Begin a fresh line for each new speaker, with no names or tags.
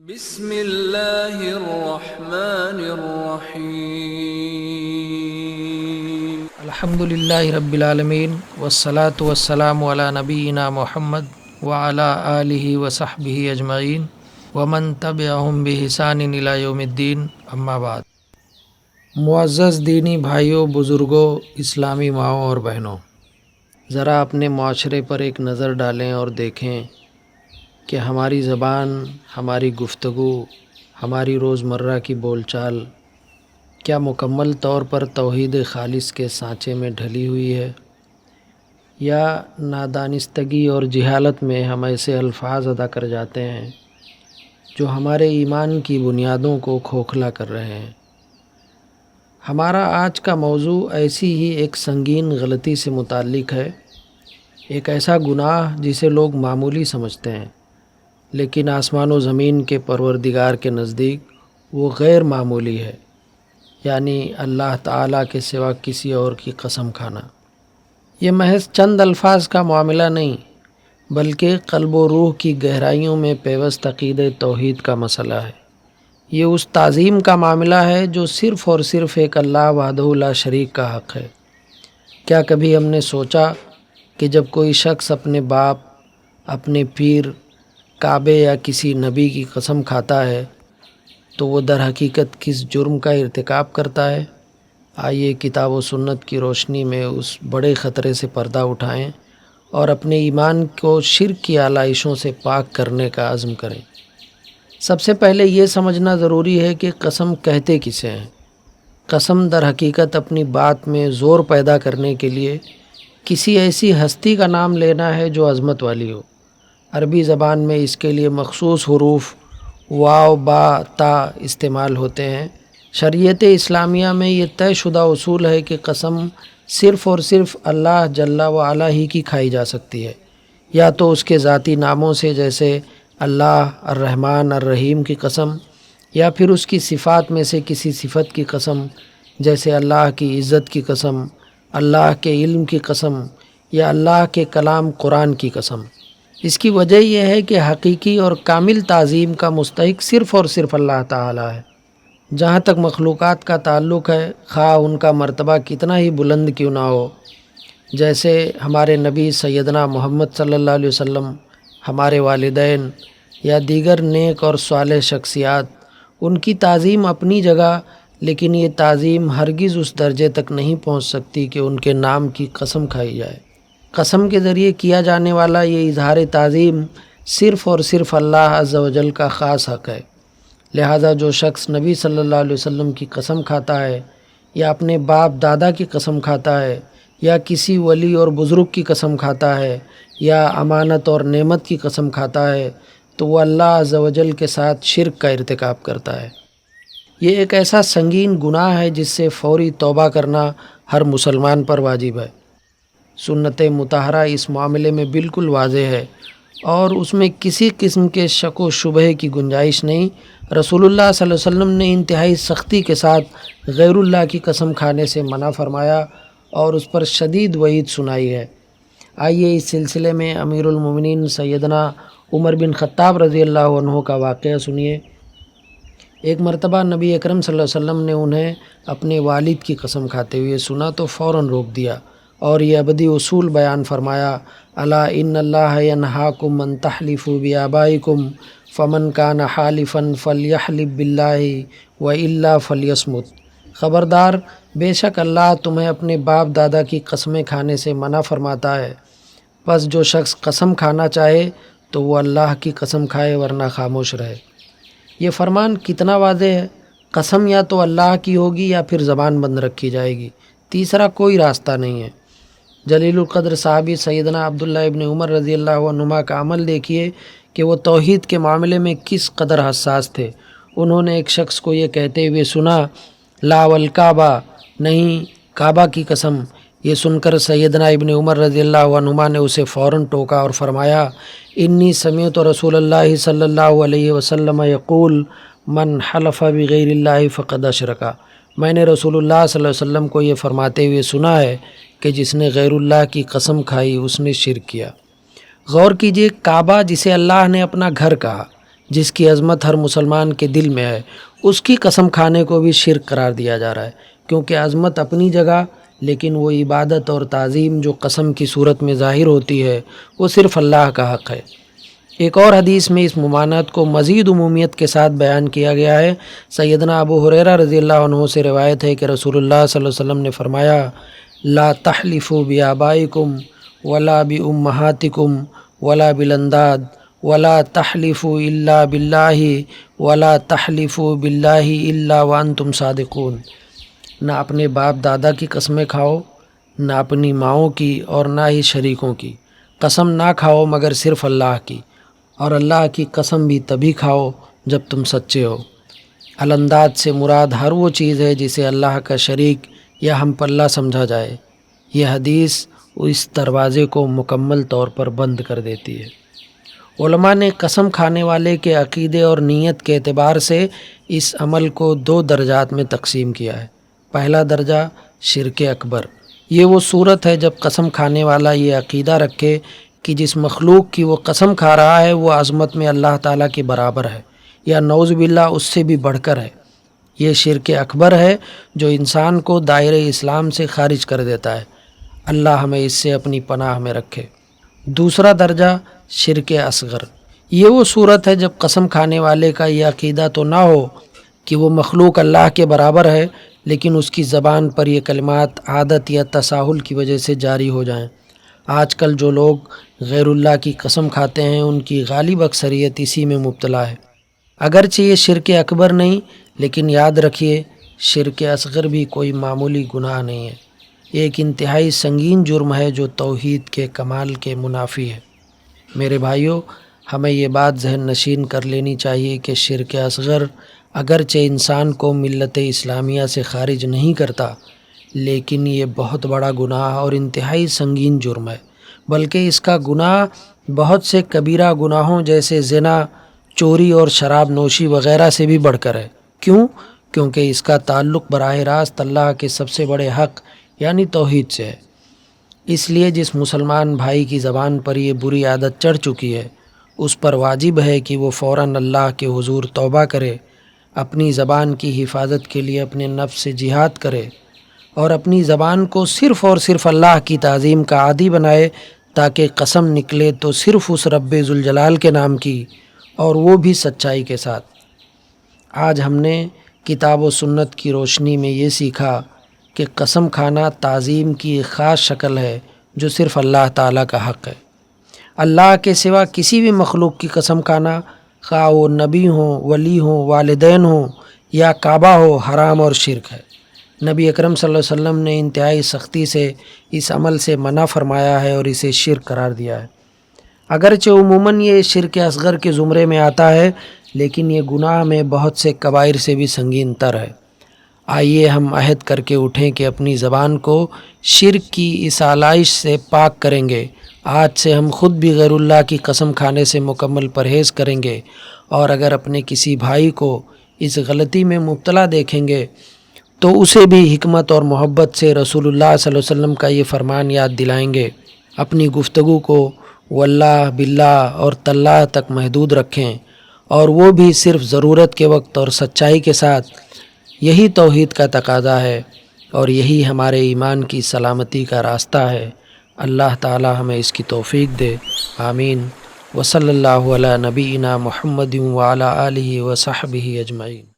بسم اللہ الرحمن الرحیم
الحمد للہ رب العالمین والصلاة والسلام علی نبینا محمد وعلی آلہ وصحبہ اجمعین ومن تبعہم بإحسان الی یوم الدین، اما بعد۔ معزز دینی بھائیوں، بزرگوں، اسلامی ماؤں اور بہنوں، ذرا اپنے معاشرے پر ایک نظر ڈالیں اور دیکھیں کہ ہماری زبان، ہماری گفتگو، ہماری روزمرہ کی بول چال کیا مکمل طور پر توحید خالص کے سانچے میں ڈھلی ہوئی ہے، یا نادانستگی اور جہالت میں ہم ایسے الفاظ ادا کر جاتے ہیں جو ہمارے ایمان کی بنیادوں کو کھوکھلا کر رہے ہیں۔ ہمارا آج کا موضوع ایسی ہی ایک سنگین غلطی سے متعلق ہے، ایک ایسا گناہ جسے لوگ معمولی سمجھتے ہیں، لیکن آسمان و زمین کے پروردگار کے نزدیک وہ غیر معمولی ہے، یعنی اللہ تعالیٰ کے سوا کسی اور کی قسم کھانا۔ یہ محض چند الفاظ کا معاملہ نہیں، بلکہ قلب و روح کی گہرائیوں میں پیوست عقیدہ توحید کا مسئلہ ہے۔ یہ اس تعظیم کا معاملہ ہے جو صرف اور صرف ایک اللہ وحدہ لا شریک کا حق ہے۔ کیا کبھی ہم نے سوچا کہ جب کوئی شخص اپنے باپ، اپنے پیر، کعبے یا کسی نبی کی قسم کھاتا ہے تو وہ در حقیقت کس جرم کا ارتکاب کرتا ہے؟ آئیے کتاب و سنت کی روشنی میں اس بڑے خطرے سے پردہ اٹھائیں اور اپنے ایمان کو شرک کی آلائشوں سے پاک کرنے کا عزم کریں۔ سب سے پہلے یہ سمجھنا ضروری ہے کہ قسم کہتے کسے ہیں۔ قسم در حقیقت اپنی بات میں زور پیدا کرنے کے لیے کسی ایسی ہستی کا نام لینا ہے جو عظمت والی ہو۔ عربی زبان میں اس کے لیے مخصوص حروف واو، با، تا استعمال ہوتے ہیں۔ شریعت اسلامیہ میں یہ طے شدہ اصول ہے کہ قسم صرف اور صرف اللہ جل و علا ہی کی کھائی جا سکتی ہے، یا تو اس کے ذاتی ناموں سے جیسے اللہ، الرحمن، الرحیم کی قسم، یا پھر اس کی صفات میں سے کسی صفت کی قسم جیسے اللہ کی عزت کی قسم، اللہ کے علم کی قسم، یا اللہ کے کلام قرآن کی قسم۔ اس کی وجہ یہ ہے کہ حقیقی اور کامل تعظیم کا مستحق صرف اور صرف اللہ تعالیٰ ہے۔ جہاں تک مخلوقات کا تعلق ہے، خواہ ان کا مرتبہ کتنا ہی بلند کیوں نہ ہو، جیسے ہمارے نبی سیدنا محمد صلی اللہ علیہ وسلم، ہمارے والدین یا دیگر نیک اور صالح شخصیات، ان کی تعظیم اپنی جگہ، لیکن یہ تعظیم ہرگز اس درجے تک نہیں پہنچ سکتی کہ ان کے نام کی قسم کھائی جائے۔ قسم کے ذریعے کیا جانے والا یہ اظہار تعظیم صرف اور صرف اللہ عز و جل کا خاص حق ہے۔ لہٰذا جو شخص نبی صلی اللہ علیہ وسلم کی قسم کھاتا ہے، یا اپنے باپ دادا کی قسم کھاتا ہے، یا کسی ولی اور بزرگ کی قسم کھاتا ہے، یا امانت اور نعمت کی قسم کھاتا ہے، تو وہ اللہ عز و جل کے ساتھ شرک کا ارتکاب کرتا ہے۔ یہ ایک ایسا سنگین گناہ ہے جس سے فوری توبہ کرنا ہر مسلمان پر واجب ہے۔ سنت مطہرہ اس معاملے میں بالکل واضح ہے اور اس میں کسی قسم کے شک و شبہ کی گنجائش نہیں۔ رسول اللہ صلی اللہ علیہ وسلم نے انتہائی سختی کے ساتھ غیر اللہ کی قسم کھانے سے منع فرمایا اور اس پر شدید وعید سنائی ہے۔ آئیے اس سلسلے میں امیر المومنین سیدنا عمر بن خطاب رضی اللہ عنہ کا واقعہ سنیے۔ ایک مرتبہ نبی اکرم صلی اللہ علیہ وسلم نے انہیں اپنے والد کی قسم کھاتے ہوئے سنا تو فوراً روک دیا اور یہ ابدی اصول بیان فرمایا: الا ان اللہ ینہاکم ان تحلفوا بآبائکم فمن کان حالفا فلیحلف باللہ والا فلیصمت۔ خبردار، بے شک اللہ تمہیں اپنے باپ دادا کی قسمیں کھانے سے منع فرماتا ہے، پس جو شخص قسم کھانا چاہے تو وہ اللہ کی قسم کھائے ورنہ خاموش رہے۔ یہ فرمان کتنا واضح ہے۔ قسم یا تو اللہ کی ہوگی یا پھر زبان بند رکھی جائے گی، تیسرا کوئی راستہ نہیں ہے۔ جلیل القدر صحابی سیدنا عبداللہ ابن عمر رضی اللہ عنہما کا عمل دیکھیے کہ وہ توحید کے معاملے میں کس قدر حساس تھے۔ انہوں نے ایک شخص کو یہ کہتے ہوئے سنا: لا والکعبہ، نہیں، کعبہ کی قسم۔ یہ سن کر سیدنا ابن عمر رضی اللہ عنہما نے اسے فوراً ٹوکا اور فرمایا: انی سمعت رسول اللہ صلی اللہ علیہ وسلم یقول من حلف بغیر اللہ فقد اشرک۔ میں نے رسول اللہ صلی اللہ علیہ وسلم کو یہ فرماتے ہوئے سنا ہے کہ جس نے غیر اللہ کی قسم کھائی اس نے شرک کیا۔ غور کیجئے، کعبہ جسے اللہ نے اپنا گھر کہا، جس کی عظمت ہر مسلمان کے دل میں ہے، اس کی قسم کھانے کو بھی شرک قرار دیا جا رہا ہے، کیونکہ عظمت اپنی جگہ، لیکن وہ عبادت اور تعظیم جو قسم کی صورت میں ظاہر ہوتی ہے وہ صرف اللہ کا حق ہے۔ ایک اور حدیث میں اس ممانعت کو مزید عمومیت کے ساتھ بیان کیا گیا ہے۔ سیدنا ابو ہریرہ رضی اللہ عنہ سے روایت ہے کہ رسول اللہ صلی اللہ علیہ وسلم نے فرمایا، لا تحلفوا بآبائکم ولا بأمہاتکم ولا بالانداد ولا تحلفوا الا باللہ ولا تحلفوا باللہ الا وانتم صادقون۔ نہ اپنے باپ دادا کی قسمیں کھاؤ، نہ اپنی ماؤں کی اور نہ ہی شریکوں کی قسم نہ کھاؤ مگر صرف اللہ کی، اور اللہ کی قسم بھی تبھی کھاؤ جب تم سچے ہو۔ الانداد سے مراد ہر وہ چیز ہے جسے اللہ کا شریک یا ہم پلہ سمجھا جائے۔ یہ حدیث اس دروازے کو مکمل طور پر بند کر دیتی ہے۔ علماء نے قسم کھانے والے کے عقیدے اور نیت کے اعتبار سے اس عمل کو 2 درجات میں تقسیم کیا ہے۔ پہلا درجہ شرک اکبر، یہ وہ صورت ہے جب قسم کھانے والا یہ عقیدہ رکھے کہ جس مخلوق کی وہ قسم کھا رہا ہے وہ عظمت میں اللہ تعالیٰ کے برابر ہے یا نعوذ باللہ اس سے بھی بڑھ کر ہے۔ یہ شرک اکبر ہے جو انسان کو دائرہ اسلام سے خارج کر دیتا ہے۔ اللہ ہمیں اس سے اپنی پناہ میں رکھے۔ دوسرا درجہ شرک اصغر، یہ وہ صورت ہے جب قسم کھانے والے کا یہ عقیدہ تو نہ ہو کہ وہ مخلوق اللہ کے برابر ہے، لیکن اس کی زبان پر یہ کلمات عادت یا تساہل کی وجہ سے جاری ہو جائیں۔ آج کل جو لوگ غیر اللہ کی قسم کھاتے ہیں ان کی غالب اکثریت اسی میں مبتلا ہے۔ اگرچہ یہ شرک اکبر نہیں، لیکن یاد رکھیے شرک اصغر بھی کوئی معمولی گناہ نہیں ہے، یہ ایک انتہائی سنگین جرم ہے جو توحید کے کمال کے منافی ہے۔ میرے بھائیوں، ہمیں یہ بات ذہن نشین کر لینی چاہیے کہ شرک اصغر اگرچہ انسان کو ملت اسلامیہ سے خارج نہیں کرتا، لیکن یہ بہت بڑا گناہ اور انتہائی سنگین جرم ہے، بلکہ اس کا گناہ بہت سے کبیرہ گناہوں جیسے زنا، چوری اور شراب نوشی وغیرہ سے بھی بڑھ کر ہے۔ کیوں؟ کیونکہ اس کا تعلق براہ راست اللہ کے سب سے بڑے حق یعنی توحید سے ہے۔ اس لیے جس مسلمان بھائی کی زبان پر یہ بری عادت چڑھ چکی ہے، اس پر واجب ہے کہ وہ فوراً اللہ کے حضور توبہ کرے، اپنی زبان کی حفاظت کے لیے اپنے نفس سے جہاد کرے اور اپنی زبان کو صرف اور صرف اللہ کی تعظیم کا عادی بنائے، تاکہ قسم نکلے تو صرف اس رب ذوالجلال کے نام کی، اور وہ بھی سچائی کے ساتھ۔ آج ہم نے کتاب و سنت کی روشنی میں یہ سیکھا کہ قسم کھانا تعظیم کی ایک خاص شکل ہے جو صرف اللہ تعالیٰ کا حق ہے۔ اللہ کے سوا کسی بھی مخلوق کی قسم کھانا، خواہ وہ نبی ہوں، ولی ہوں، والدین ہوں یا کعبہ ہو، حرام اور شرک ہے۔ نبی اکرم صلی اللہ علیہ وسلم نے انتہائی سختی سے اس عمل سے منع فرمایا ہے اور اسے شرک قرار دیا ہے۔ اگرچہ عموماً یہ شرک اصغر کے زمرے میں آتا ہے، لیکن یہ گناہ میں بہت سے کبائر سے بھی سنگین تر ہے۔ آئیے ہم عہد کر کے اٹھیں کہ اپنی زبان کو شرک کی اس آلائش سے پاک کریں گے۔ آج سے ہم خود بھی غیر اللہ کی قسم کھانے سے مکمل پرہیز کریں گے، اور اگر اپنے کسی بھائی کو اس غلطی میں مبتلا دیکھیں گے تو اسے بھی حکمت اور محبت سے رسول اللہ صلی اللہ علیہ وسلم کا یہ فرمان یاد دلائیں گے۔ اپنی گفتگو کو واللہ باللہ اور تاللہ تک محدود رکھیں، اور وہ بھی صرف ضرورت کے وقت اور سچائی کے ساتھ۔ یہی توحید کا تقاضا ہے اور یہی ہمارے ایمان کی سلامتی کا راستہ ہے۔ اللہ تعالی ہمیں اس کی توفیق دے، آمین۔ وصلی اللہ علی نبینا محمد وعلی آلہ وصحبہ اجمعین۔